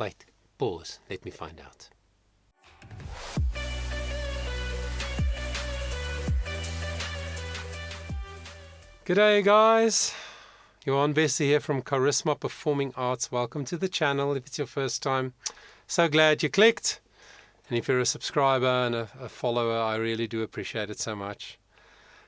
Wait, pause, let me find out. G'day guys, Johan Bessie here from Charisma Performing Arts. Welcome to the channel if it's your first time. So glad you clicked. And if you're a subscriber and a follower, I really do appreciate it so much.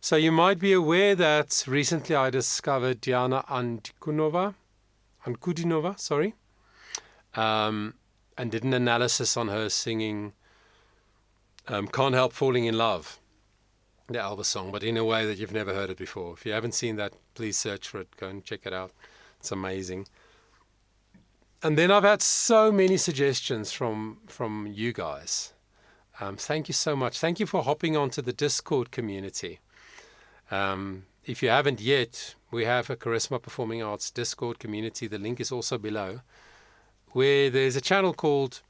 So you might be aware that recently I discovered Diana Ankudinova, and did an analysis on her singing Can't Help Falling in Love, the Elvis song, but in a way that you've never heard it before. If you haven't seen that, please search for it. Go and check it out. It's amazing. And then I've had so many suggestions from you guys. Thank you so much. Thank you for hopping onto the Discord community. If you haven't yet, we have a Charisma Performing Arts Discord community. The link is also below, where there's a channel called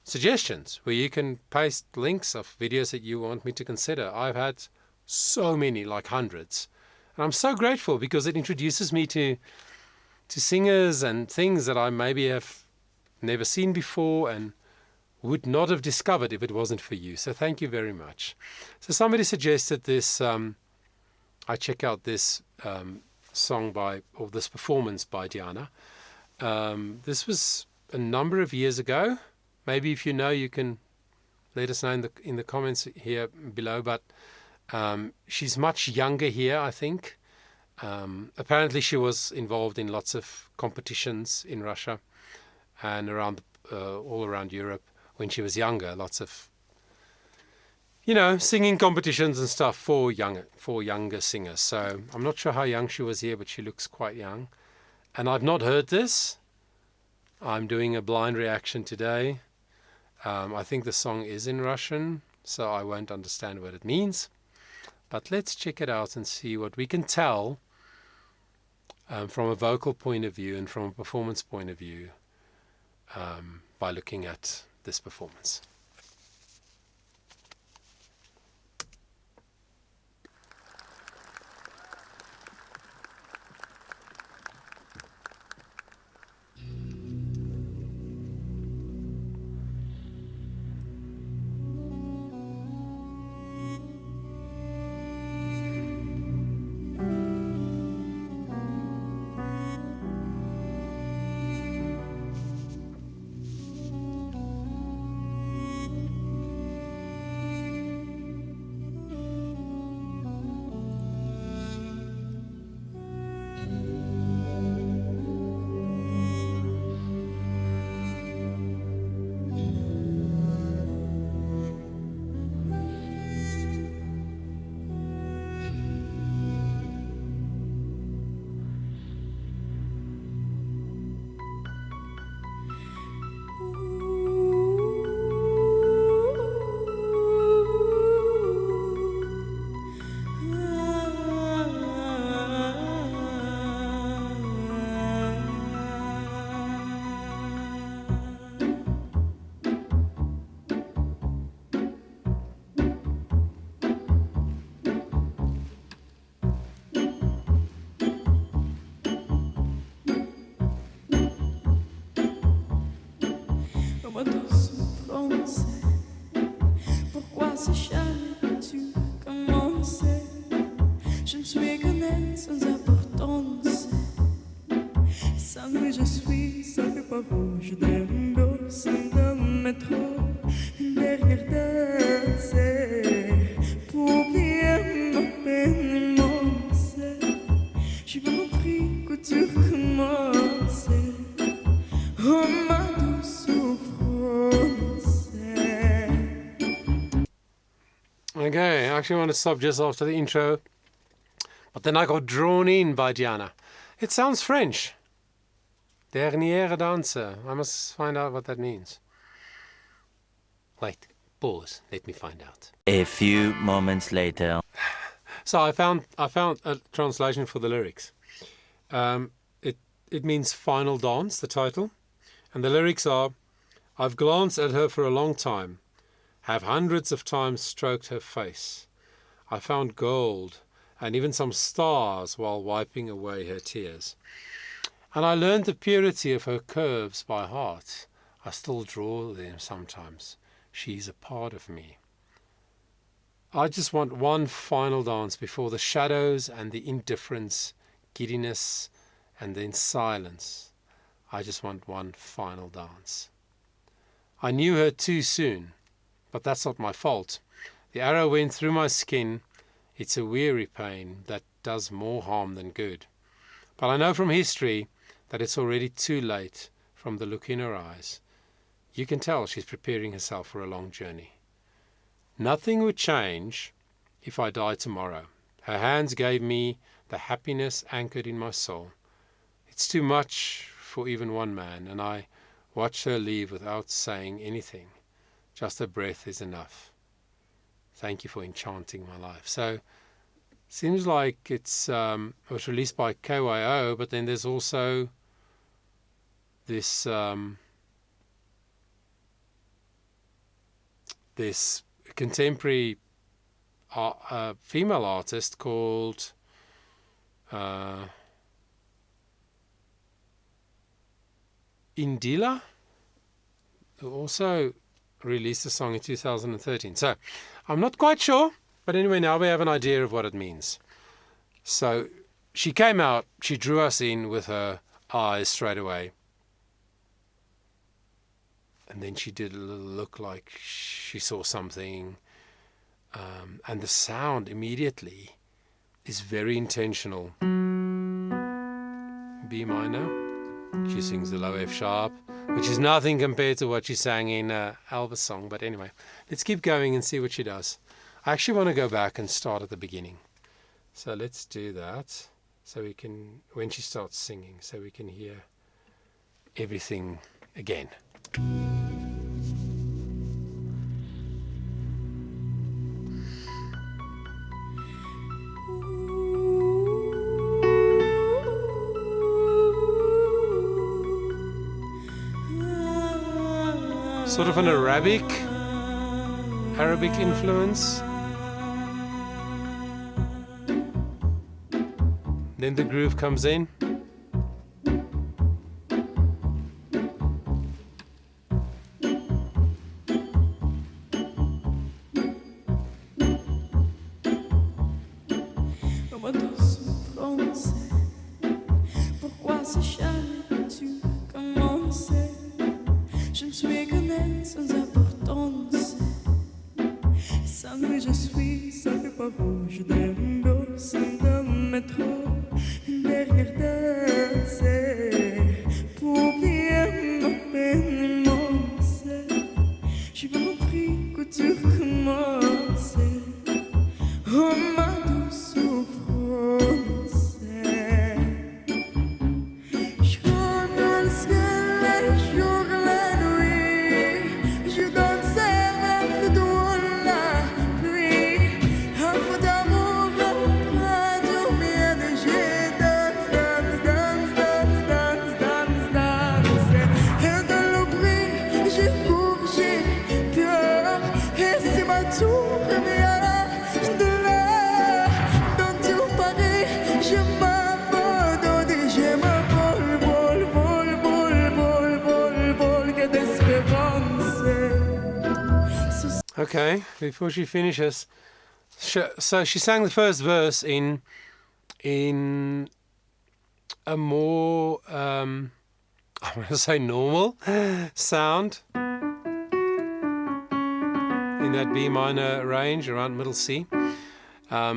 Suggestions, where you can paste links of videos that you want me to consider. I've had so many, like hundreds. And I'm so grateful because it introduces me to singers and things that I maybe have never seen before and would not have discovered if it wasn't for you. So thank you very much. So somebody suggested this, I check out this this performance by Diana. This was a number of years ago. Maybe if you know, you can let us know in the comments here below. But she's much younger here, I think. Apparently she was involved in lots of competitions in Russia and all around Europe when she was younger. Lots of, singing competitions and stuff for younger singers. So I'm not sure how young she was here, but she looks quite young. And I've not heard this. I'm doing a blind reaction today. I think the song is in Russian, so I won't understand what it means. But let's check it out and see what we can tell from a vocal point of view and from a performance point of view by looking at this performance. Je suis un peu pas rouge d'un dos dans le métro, une dernière danse pour bien ma peine immense. J'ai vraiment pris que tu recommences, oh ma douce souffrance. Okay, I actually want to stop just after the intro, but then I got drawn in by Diana. It sounds French. Derniere Danse. I must find out what that means. Wait, pause. Let me find out. A few moments later. So I found a translation for the lyrics. It means final dance, the title. And the lyrics are, I've glanced at her for a long time, have hundreds of times stroked her face. I found gold and even some stars while wiping away her tears. And I learned the purity of her curves by heart. I still draw them sometimes. She's a part of me. I just want one final dance before the shadows and the indifference, giddiness, and then silence. I just want one final dance. I knew her too soon, but that's not my fault. The arrow went through my skin. It's a weary pain that does more harm than good. But I know from history that it's already too late from the look in her eyes. You can tell she's preparing herself for a long journey. Nothing would change if I died tomorrow. Her hands gave me the happiness anchored in my soul. It's too much for even one man, and I watch her leave without saying anything. Just a breath is enough. Thank you for enchanting my life. So, seems like it was released by KYO, but then there's also this this contemporary female artist called Indila, who also released a song in 2013. So I'm not quite sure, but anyway, now we have an idea of what it means. So she came out, she drew us in with her eyes straight away. And then she did a little look like she saw something. And the sound immediately is very intentional. B minor. She sings the low F sharp, which is nothing compared to what she sang in Elvis' song. But anyway, let's keep going and see what she does. I actually want to go back and start at the beginning. So let's do that. So we can, when she starts singing, so we can hear everything again. Sort of an Arabic influence. Then the groove comes in. Je suis un peu pas rouge Derniere Danse dans le métro Dernière danse Pour oublier ma peine immense Je veux mon prix couture commencer Oh ma douce souffrance Je rentre dans le ciel les jours la nuit Je danse avec le doigt Okay, before she finishes, so she sang the first verse in a more, I want to say normal sound, in that B minor range around middle C. A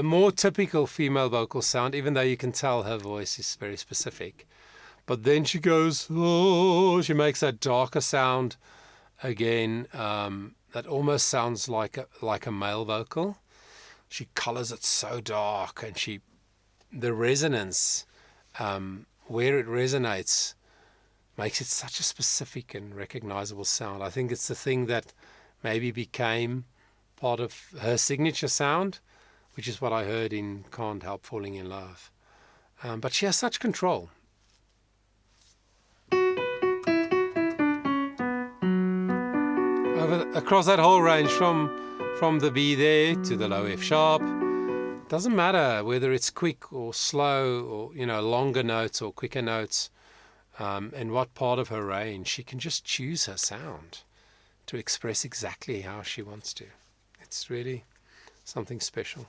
more typical female vocal sound, even though you can tell her voice is very specific. But then she goes, oh, she makes that darker sound again, that almost sounds like a male vocal. She colors it so dark, and the resonance, where it resonates, makes it such a specific and recognizable sound. I think it's the thing that maybe became part of her signature sound, which is what I heard in Can't Help Falling in Love. But she has such control. Across that whole range, from the B there to the low F sharp, doesn't matter whether it's quick or slow, or longer notes or quicker notes. and what part of her range. She can just choose her sound to express exactly how she wants to. It's really something special.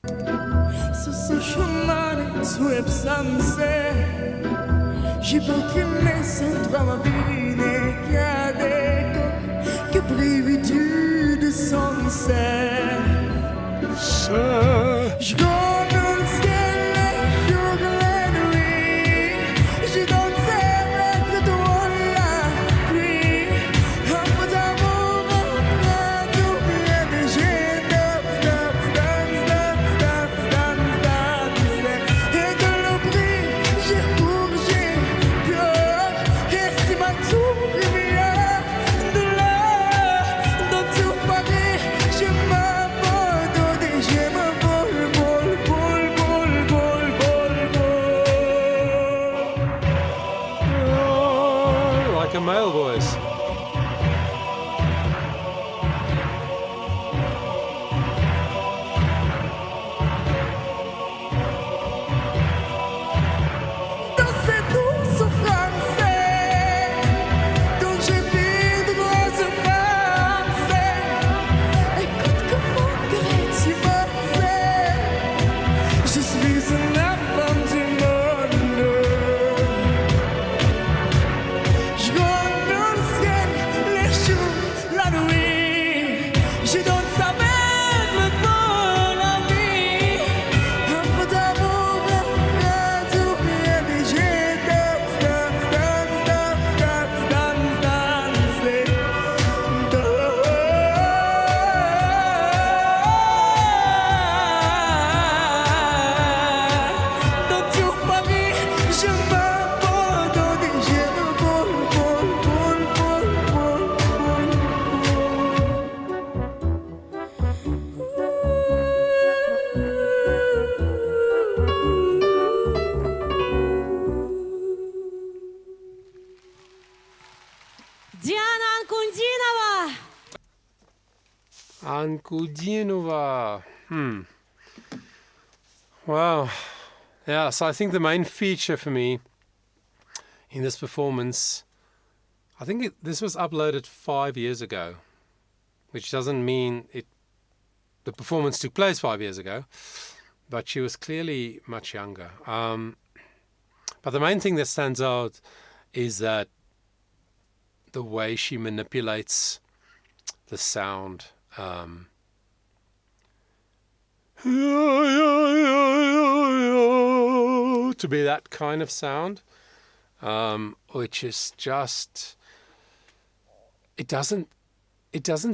Sur ce chemin sous sunset, j'ai bouclé sans ma vie qu'il y a des corps que prévu de sunset. Je regarde le ciel, je regarde la nuit, je danse avec le doigt la pluie, un peu d'amour, un peu d'oublier de j'ai dance, et de l'oubli, j'ai bougé, peur, et si ma tour rivière de là, dans tout Paris, je m'abandonne et je me vole, vole, vole, vole, vole, vole, vole. Oh, like a male voice. Dans ces douces français, dont j'ai pris de grosses français, écoute comment tu m'appelles. Je suis une femme du monde. Je regarde le ciel, les jours, la nuit. Je danse avec le bon ami. Un peu d'amour, un peu d'oublier, mais j'ai dance, dance, dance, dance, dance, dance, dans tout Paris, je m'abandonne et je me vole, vole, vole, vole, Diana Ankudinova. Ankudinova. Wow. Yeah, so I think the main feature for me in this performance, I think this was uploaded 5 years ago, which doesn't mean the performance took place 5 years ago, but she was clearly much younger. But the main thing that stands out is that the way she manipulates the sound. To be that kind of sound, which is just, it doesn't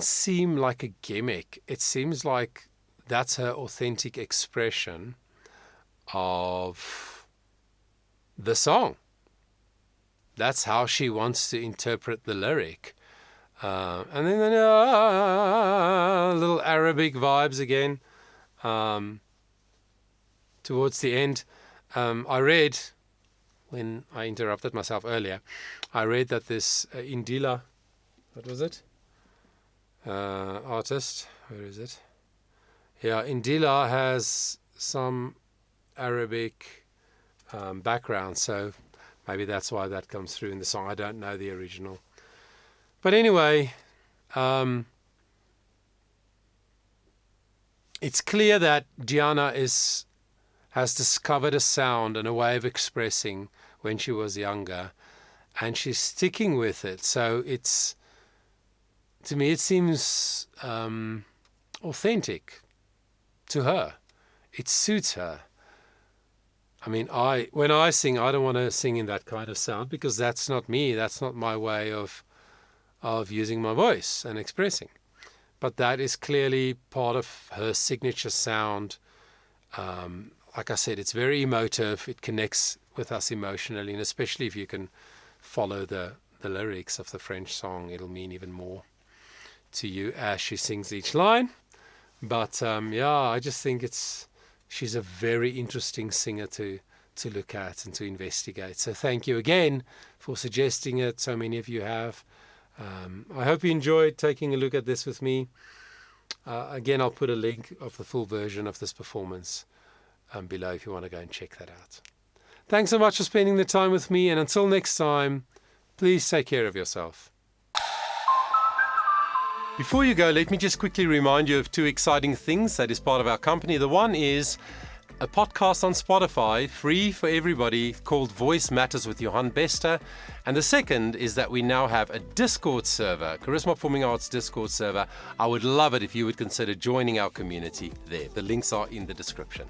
seem like a gimmick. It seems like that's her authentic expression of the song. That's how she wants to interpret the lyric. And then little Arabic vibes again towards the end. I read, when I interrupted myself earlier, I read that this Indila, what was it? Artist, where is it? Yeah, Indila has some Arabic background, so maybe that's why that comes through in the song. I don't know the original. But anyway, it's clear that Diana has discovered a sound and a way of expressing when she was younger, and she's sticking with it. So to me, it seems authentic to her. It suits her. I mean, when I sing, I don't want to sing in that kind of sound because that's not me. That's not my way of using my voice and expressing. But that is clearly part of her signature sound. Like I said, it's very emotive. It connects with us emotionally, and especially if you can follow the lyrics of the French song, it'll mean even more to you as she sings each line. But I just think she's a very interesting singer to look at and to investigate. So thank you again for suggesting it. So many of you have. I hope you enjoyed taking a look at this with me. Again, I'll put a link of the full version of this performance below if you want to go and check that out. Thanks so much for spending the time with me, and until next time, please take care of yourself. Before you go, let me just quickly remind you of two exciting things that is part of our company. The one is a podcast on Spotify, free for everybody, called Voice Matters with Johan Bester. And the second is that we now have a Discord server, Charisma Performing Arts Discord server. I would love it if you would consider joining our community there. The links are in the description.